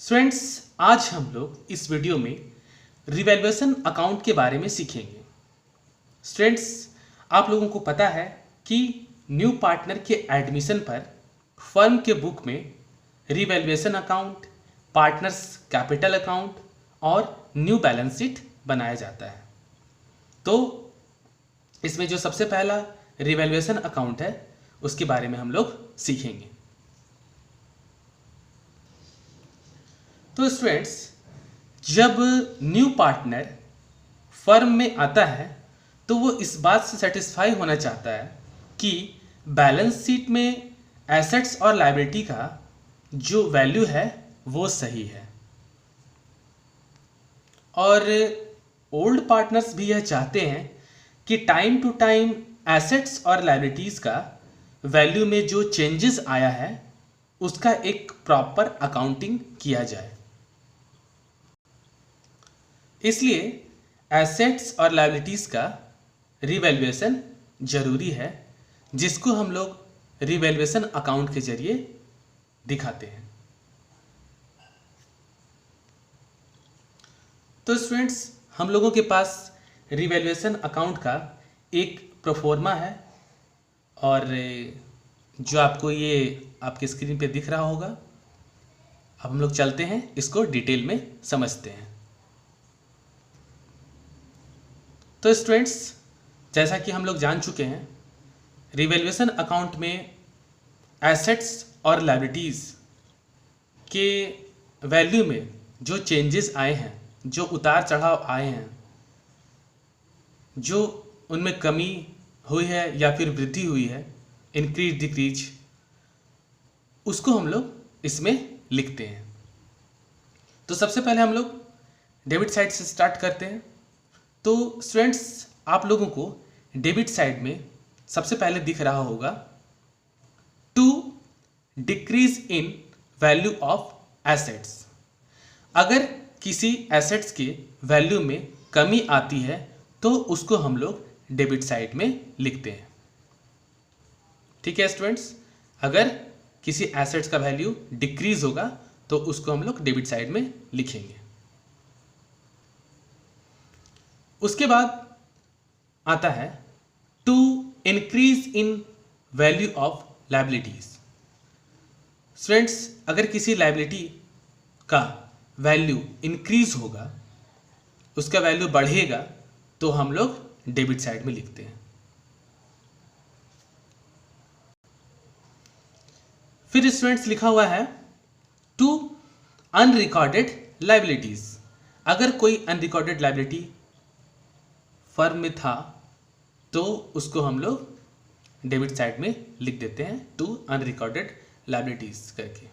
Friends, आज हम लोग इस वीडियो में रिवैल्यूएशन अकाउंट के बारे में सीखेंगे। स्टूडेंट्स, आप लोगों को पता है कि न्यू पार्टनर के एडमिशन पर फर्म के बुक में revaluation account, partners capital account और न्यू बैलेंस शीट बनाया जाता है। तो इसमें जो सबसे पहला रिवैल्यूएशन अकाउंट है उसके बारे में हम लोग सीखेंगे। तो स्टूडेंट्स, जब न्यू पार्टनर फर्म में आता है तो वो इस बात से सेटिस्फाई होना चाहता है कि बैलेंस शीट में एसेट्स और लायबिलिटी का जो वैल्यू है वो सही है। और ओल्ड पार्टनर्स भी यह चाहते हैं कि टाइम टू टाइम एसेट्स और लायबिलिटीज़ का वैल्यू में जो चेंजेस आया है उसका एक प्रॉपर अकाउंटिंग किया जाए। इसलिए एसेट्स और लायबिलिटीज़ का रिवैल्यूएशन जरूरी है, जिसको हम लोग रिवैल्यूएशन अकाउंट के जरिए दिखाते हैं। तो स्टूडेंट्स, हम लोगों के पास रिवैल्यूएशन अकाउंट का एक प्रोफॉर्मा है और जो आपको ये आपके स्क्रीन पे दिख रहा होगा। अब हम लोग चलते हैं, इसको डिटेल में समझते हैं। तो स्टूडेंट्स, जैसा कि हम लोग जान चुके हैं, रिवैल्यूएशन अकाउंट में एसेट्स और लायबिलिटीज़ के वैल्यू में जो चेंजेस आए हैं, जो उतार चढ़ाव आए हैं, जो उनमें कमी हुई है या फिर वृद्धि हुई है, इंक्रीज डिक्रीज, उसको हम लोग इसमें लिखते हैं। तो सबसे पहले हम लोग डेबिट साइड से स्टार्ट करते हैं। तो स्टूडेंट्स, आप लोगों को डेबिट साइड में सबसे पहले दिख रहा होगा to decrease in value of assets. अगर किसी एसेट्स के वैल्यू में कमी आती है तो उसको हम लोग डेबिट साइड में लिखते हैं। ठीक है स्टूडेंट्स, अगर किसी एसेट्स का वैल्यू डिक्रीज होगा तो उसको हम लोग डेबिट साइड में लिखेंगे। उसके बाद आता है to increase in value of liabilities. Students, अगर किसी लायबिलिटी का वैल्यू इंक्रीज होगा, उसका वैल्यू बढ़ेगा, तो हम लोग डेबिट साइड में लिखते हैं। फिर स्टूडेंट्स लिखा हुआ है टू अनरिकॉर्डेड लायबिलिटीज। अगर कोई अनरिकॉर्डेड लायबिलिटी फर्म में था तो उसको हम लोग डेबिट साइड में लिख देते हैं, टू अनरिकॉर्डेड लायबिलिटीज करके।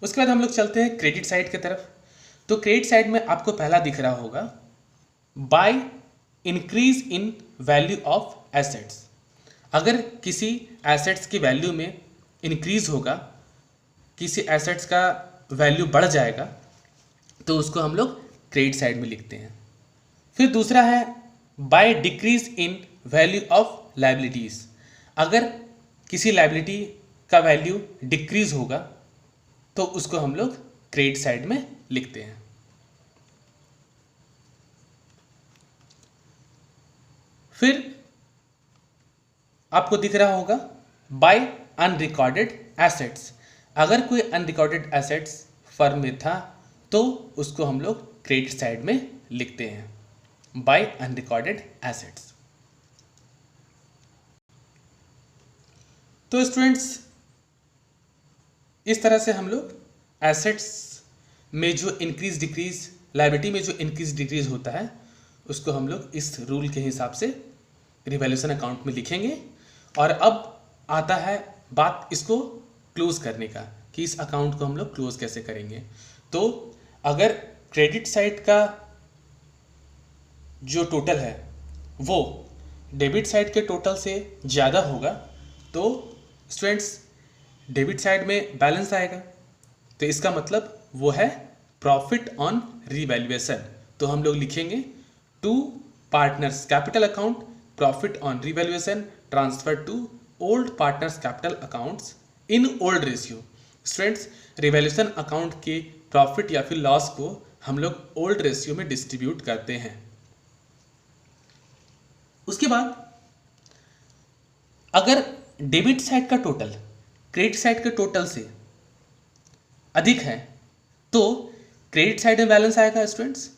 उसके बाद हम लोग चलते हैं क्रेडिट साइड की तरफ। तो क्रेडिट साइड में आपको पहला दिख रहा होगा by increase in value of assets. अगर किसी एसेट्स की वैल्यू में इंक्रीज होगा, किसी एसेट्स का वैल्यू बढ़ जाएगा, तो उसको हम लोग क्रेडिट साइड में लिखते हैं। फिर दूसरा है by decrease in value of liabilities. अगर किसी लायबिलिटी का वैल्यू डिक्रीज होगा तो उसको हम लोग क्रेडिट साइड में लिखते हैं। फिर आपको दिख रहा होगा बाय अनरिकॉर्डेड एसेट्स। अगर कोई अनरिकॉर्डेड एसेट्स फर्म में था तो उसको हम लोग क्रेडिट साइड में लिखते हैं, बाय अनरिकॉर्डेड एसेट्स। तो स्टूडेंट्स, इस तरह से हम लोग एसेट्स में जो इंक्रीज डिक्रीज, लायबिलिटी में जो इंक्रीज डिक्रीज होता है, उसको हम लोग इस रूल के हिसाब से रिवैल्यूएशन अकाउंट में लिखेंगे। और अब आता है बात इसको क्लोज करने का, कि इस अकाउंट को हम लोग क्लोज कैसे करेंगे। तो अगर क्रेडिट साइड का जो टोटल है वो डेबिट साइड के टोटल से ज़्यादा होगा तो स्टूडेंट्स डेबिट साइड में बैलेंस आएगा, तो इसका मतलब वो है प्रॉफिट ऑन रिवैल्यूएशन। तो हम लोग लिखेंगे to partners capital account profit on revaluation transfer to old partners capital accounts in old ratio. Students, revaluation account के प्रॉफिट या फिर लॉस को हम लोग ओल्ड रेशियो में डिस्ट्रीब्यूट करते हैं। उसके बाद अगर डेबिट साइड का टोटल क्रेडिट साइड के टोटल से अधिक है तो क्रेडिट साइड में बैलेंस आएगा स्टूडेंट्स,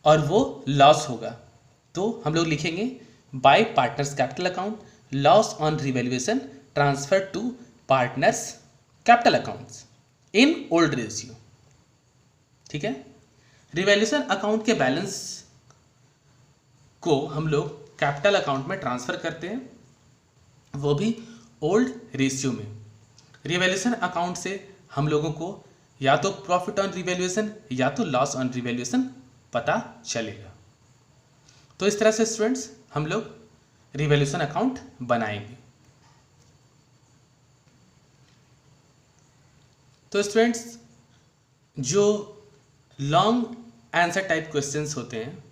और वो लॉस होगा। तो हम लोग लिखेंगे by partners capital account loss on revaluation transfer to partners capital accounts in old ratio. ठीक है, रिवैल्यूएशन अकाउंट के बैलेंस को हम लोग कैपिटल अकाउंट में ट्रांसफर करते हैं, वो भी ओल्ड रेशियो में। रिवैल्यूएशन अकाउंट से हम लोगों को या तो प्रॉफिट ऑन रिवैल्यूएशन या तो लॉस ऑन रिवैल्यूएशन पता चलेगा। तो इस तरह से स्टूडेंट्स हम लोग रिवैल्यूएशन अकाउंट बनाएंगे। तो स्टूडेंट्स, जो लॉन्ग आंसर टाइप क्वेश्चंस होते हैं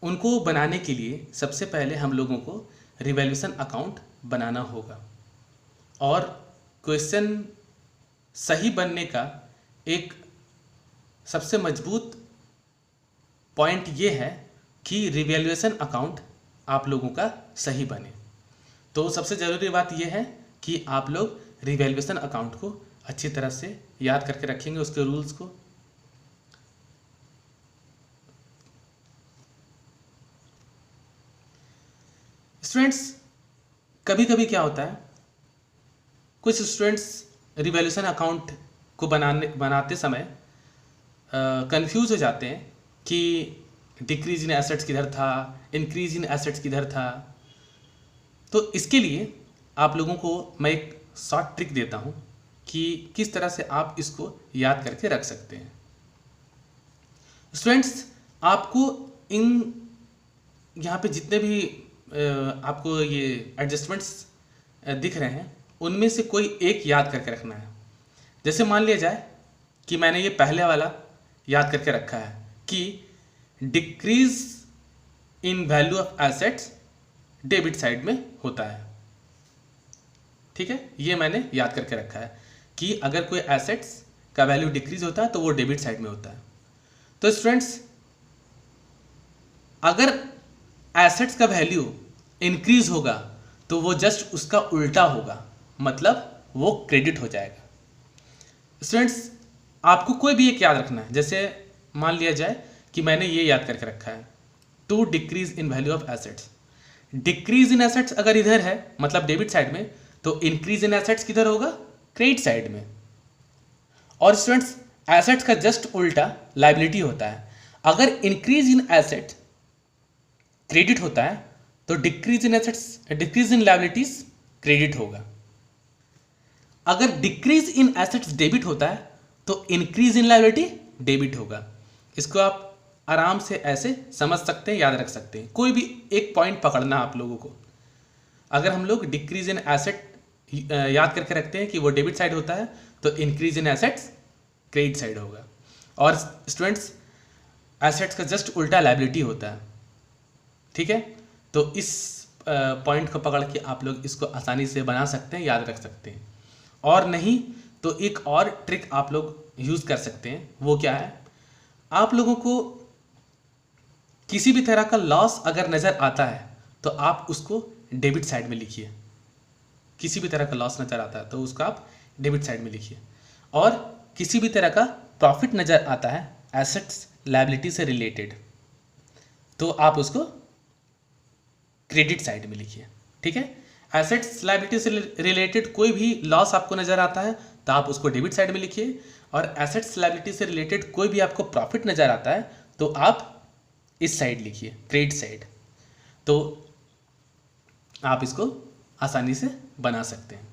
उनको बनाने के लिए सबसे पहले हम लोगों को रिवैल्यूएशन अकाउंट बनाना होगा, और क्वेश्चन सही बनने का एक सबसे मजबूत पॉइंट ये है कि रिवैल्यूएशन अकाउंट आप लोगों का सही बने। तो सबसे ज़रूरी बात यह है कि आप लोग रिवैल्यूएशन अकाउंट को अच्छी तरह से याद करके रखेंगे, उसके रूल्स को। स्टूडेंट्स, कभी कभी क्या होता है, कुछ स्टूडेंट्स रिवैल्यूएशन अकाउंट को बनाते समय कंफ्यूज हो जाते हैं कि डिक्रीज इन एसेट्स किधर था, इंक्रीज इन एसेट्स किधर था। तो इसके लिए आप लोगों को मैं एक शॉर्ट ट्रिक देता हूं कि किस तरह से आप इसको याद करके रख सकते हैं। स्टूडेंट्स, आपको इन यहाँ पे जितने भी आपको ये एडजस्टमेंट्स दिख रहे हैं उनमें से कोई एक याद करके रखना है। जैसे मान लिया जाए कि मैंने ये पहले वाला याद करके रखा है कि decrease in value of assets debit side में होता है। ठीक है, ये मैंने याद करके रखा है कि अगर कोई एसेट्स का वैल्यू डिक्रीज होता है तो वो डेबिट साइड में होता है। तो स्टूडेंट्स, अगर एसेट्स का वैल्यू इंक्रीज होगा तो वो जस्ट उसका उल्टा होगा, मतलब वो क्रेडिट हो जाएगा। स्टूडेंट्स, आपको कोई भी एक याद रखना है। जैसे मान लिया जाए कि मैंने ये याद करके रखा है to decrease in value of assets. Decrease in assets अगर इधर है मतलब डेबिट साइड में, तो इंक्रीज इन एसेट्स किधर होगा, क्रेडिट साइड में। और स्टूडेंट्स, एसेट्स का जस्ट उल्टा लायबिलिटी होता है। अगर इंक्रीज इन एसेट्स क्रेडिट होता है तो decrease in assets, decrease in liabilities credit होगा। अगर डिक्रीज इन एसेट्स डेबिट होता है तो इंक्रीज इन लायबिलिटी डेबिट होगा। इसको आप आराम से ऐसे समझ सकते हैं, याद रख सकते हैं। कोई भी एक पॉइंट पकड़ना आप लोगों को। अगर हम लोग डिक्रीज इन एसेट याद करके रखते हैं कि वो डेबिट साइड होता है तो increase in assets credit side होगा। और स्टूडेंट्स, एसेट्स का जस्ट उल्टा लायबिलिटी होता है। ठीक है, तो इस पॉइंट को पकड़ के आप लोग इसको आसानी से बना सकते हैं, याद रख सकते हैं। और नहीं तो एक और ट्रिक आप लोग यूज़ कर सकते हैं। वो क्या है, आप लोगों को किसी भी तरह का लॉस अगर नज़र आता है तो आप उसको डेबिट साइड में लिखिए। किसी भी तरह का लॉस नज़र आता है तो उसको आप डेबिट साइड में लिखिए। और किसी भी तरह का प्रॉफिट नज़र आता है एसेट्स लायबिलिटी से रिलेटेड, तो आप उसको क्रेडिट साइड में लिखिए। ठीक है, एसेट्स लायबिलिटी से रिलेटेड कोई भी लॉस आपको नज़र आता है तो आप उसको डेबिट साइड में लिखिए। और एसेट्स लायबिलिटी से रिलेटेड कोई भी आपको प्रॉफिट नज़र आता है तो आप इस साइड लिखिए, क्रेडिट साइड। तो आप इसको आसानी से बना सकते हैं।